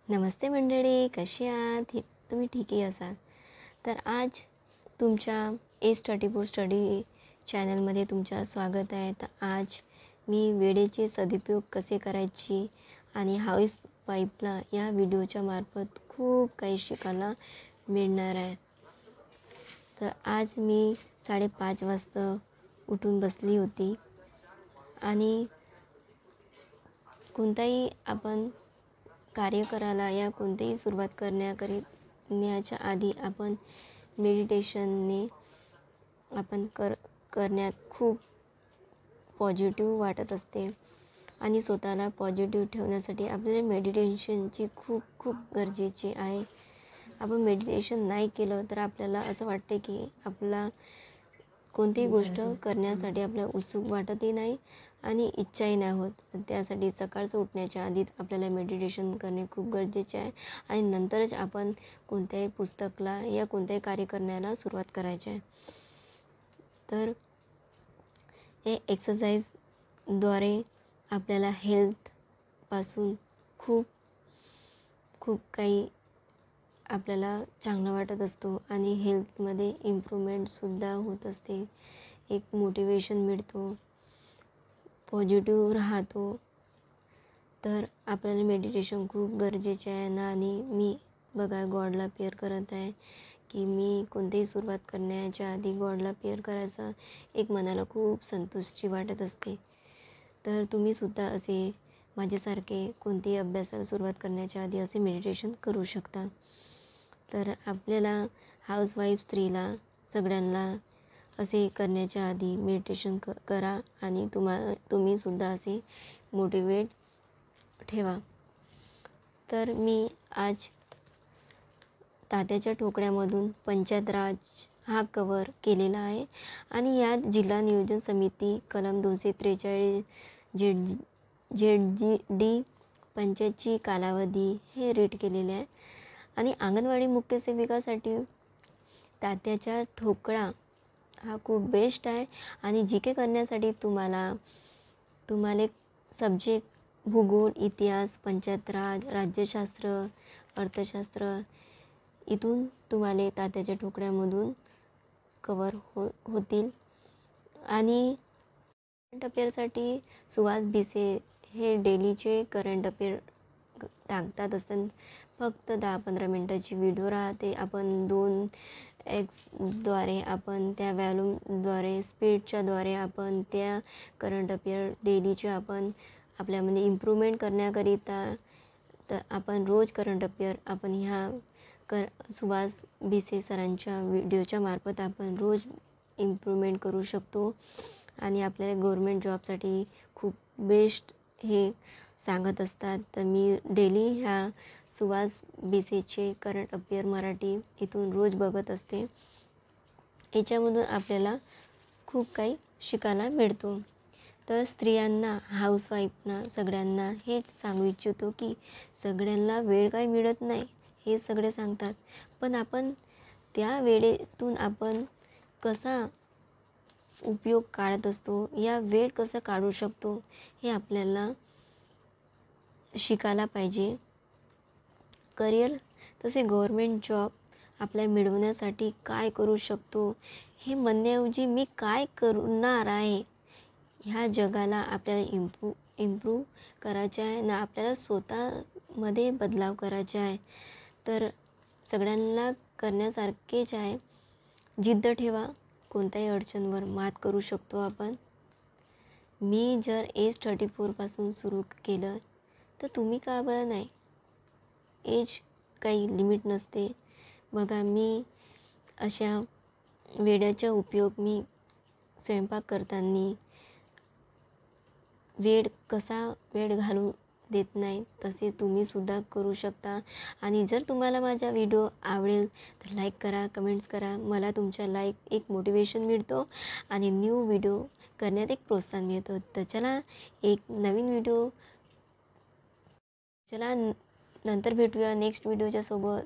नमस्ते मंडळी, कशी आहात? तुम्ही ठीकही असाल. तर आज तुमच्या एज 34 स्टडी चॅनलमध्ये तुमचं स्वागत आहे. तर आज मी वेळेचे सदुपयोग कसे करायचे आणि हाऊसवाईफला या व्हिडिओच्या मार्फत खूप काही शिकायला मिळणार आहे. तर आज मी 5:30 वाजता उठून बसली होती आणि कोणताही आपण कार्य करायला या कोणतीही सुरुवात करण्याच्या आधी आपण मेडिटेशनने आपण करण्यात खूप पॉझिटिव्ह वाटत असते आणि स्वतःला पॉझिटिव्ह ठेवण्यासाठी आपल्याला मेडिटेशनची खूप खूप गरजेची आहे. आपण मेडिटेशन नाही केलं तर आपल्याला असं वाटते की आपला कोणतीही गोष्ट करण्यासाठी आपल्याला उत्सुक वाटतही नाही आणि इच्छाही नाही होत. त्यासाठी सकाळचं उठण्याच्या आधी आपल्याला मेडिटेशन करणे खूप गरजेचे आहे आणि नंतरच आपण कोणत्याही पुस्तकाला या कोणत्याही कार्य करण्याला सुरुवात करायची आहे. तर हे एक्सरसाइजद्वारे आपल्याला हेल्थपासून खूप खूप काही आपल्याला चांगलं वाटत असतो आणि हेल्थमध्ये इम्प्रूव्हमेंटसुद्धा होत असते. एक मोटिवेशन मिळतो, पॉझिटिव्ह राहतो. तर आपल्याला मेडिटेशन खूप गरजेचे आहे ना. आणि मी बघा गॉडला प्रेयर करत आहे की मी कोणतीही सुरुवात करण्याच्या आधी गॉडला प्रेयर करायचं एक मनाला खूप संतुष्टी वाटत असते. तर तुम्हीसुद्धा असे माझ्यासारखे कोणतीही अभ्यासाला सुरुवात करण्याच्या आधी असे मेडिटेशन करू शकता. तर आपल्याला हाऊसवाईफ स्त्रीला सगळ्यांना असे करण्याच्या आधी मेडिटेशन करा आणि तुम्हीसुद्धा असे मोटिवेट ठेवा. तर मी आज तात्याच्या ठोकळ्यामधून पंचायत राज हा कवर केलेला आहे आणि यात जिल्हा नियोजन समिती कलम 243 ZGD पंचायतची कालावधी हे रीड केलेले आहे. आणि अंगणवाडी मुख्य सेविकासाठी तात्याच्या ठोकळा हा खूप बेस्ट आहे. आणि जी के करण्यासाठी तुम्हाला सब्जेक्ट भूगोल, इतिहास, पंचायत राज, राज्यशास्त्र, अर्थशास्त्र इथून तुम्हाला तात्याच्या ठोकळ्यामधून कवर होतील. आणि करंट अफेअरसाठी सुहास भिसे हे डेलीचे करंट अफेअर टाकतात असतात. फक्त 10-15 मिनटाची व्हिडिओ राहते. आपण 2x द्वारे आपण त्या व्हॉल्यूमद्वारे स्पीडच्याद्वारे आपण त्या करंट अफेअर डेलीचे आपण आपल्यामध्ये इम्प्रूव्हमेंट करण्याकरिता तर आपण रोज करंट अफेअर आपण ह्या सुहास भिसे सरांच्या व्हिडिओच्या मार्फत आपण रोज इम्प्रूव्हमेंट करू शकतो. आणि आपल्याला गव्हर्मेंट जॉबसाठी खूप बेस्ट हे सांगत असतात. तर मी डेली ह्या सुहास भिसेचे करंट अफेअर मराठी इथून रोज बघत असते. याच्यामधून आपल्याला खूप काही शिकायला मिळतो. तर स्त्रियांना, हाऊसवाईफना सगळ्यांना हेच सांगू इच्छितो की सगळ्यांना वेळ काही मिळत नाही हे सगळे सांगतात, पण आपण त्या वेळेतून आपण कसा उपयोग काढत असतो, या वेळ कसं काढू शकतो हे आपल्याला शिकायला पाहिजे. करिअर तसे गव्हर्मेंट जॉब आपल्या मिळवण्यासाठी काय करू शकतो हे म्हणण्याऐवजी मी काय करणार आहे ह्या जगाला आपल्याला इम्प्रूव्ह करायचे आहे ना. आपल्याला स्वतःमध्ये बदलाव करायचा आहे. तर सगळ्यांना करण्यासारखेच आहे. जिद्द ठेवा, कोणत्याही अडचणीवर मात करू शकतो आपण. मी जर एज 34पासून सुरू केलं तर तुम्ही का बरं नाही. एज काही लिमिट नसते. बघा मी अशा वेळेचा उपयोग मी स्वयंपाक करताना वेळ घालू देत नाही, तसे तुम्हीसुद्धा करू शकता. आणि जर तुम्हाला माझा व्हिडिओ आवडेल तर लाईक करा, कमेंट्स करा. मला तुमच्या लाईक एक मोटिवेशन मिळतो आणि न्यू व्हिडिओ करण्यात एक प्रोत्साहन मिळतो. तर चला एक नवीन व्हिडिओ नंतर भेटूया नेक्स्ट व्हिडिओच्या सोबत.